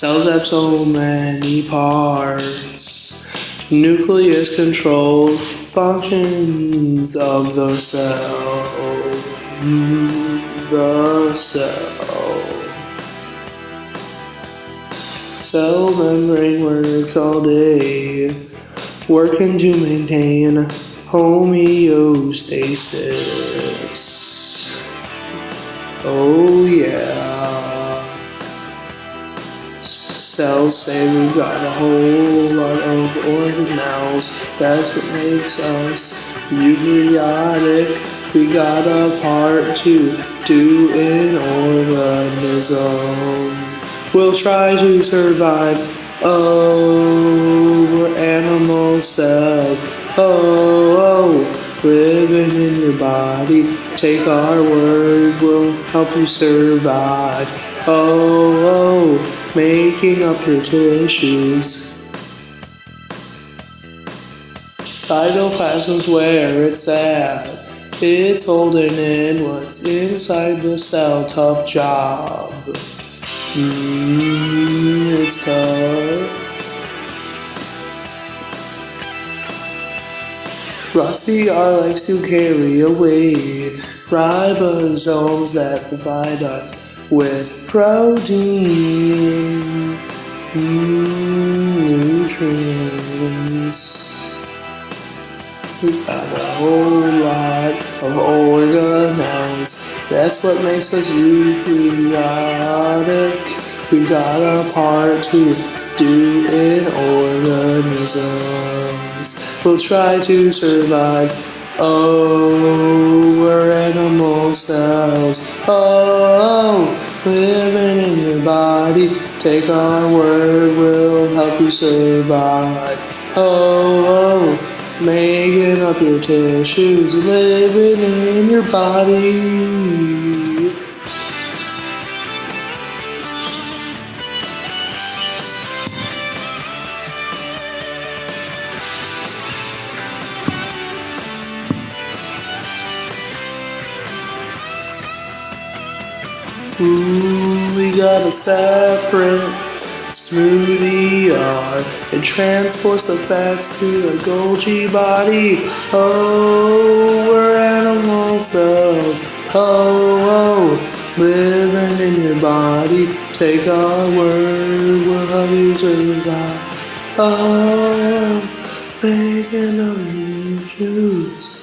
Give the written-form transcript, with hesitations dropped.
Cells have so many parts. Nucleus controls functions of the cell. The cell. Cell membrane works all day, working to maintain homeostasis. Oh yeah. Cells say we've got a whole lot of organelles. That's what makes us eukaryotic. We got a part to do in organisms. We'll try to survive. Oh, we're animal cells. Oh, living in your body. Take our word, we'll help you survive. Oh, making up your tissues. Cytoplasm's where it's at. It's holding in what's inside the cell. Tough job. It's tough. Rough ER likes to carry away ribosomes that provide us with protein, nutrients. We've got a whole lot of organelles. That's what makes us eukaryotic. We've got a part to do in organisms. We'll try to survive. Oh, we're animal cells. Oh, living in your body. Take our word, we'll help you survive. Oh, making up your tissues, living in your body. Ooh, we got a separate smooth ER. It transports the fats to the Golgi body. Oh, we're animal cells. Oh, living in your body. Take our word, we'll help you survive. Oh, making up new juice.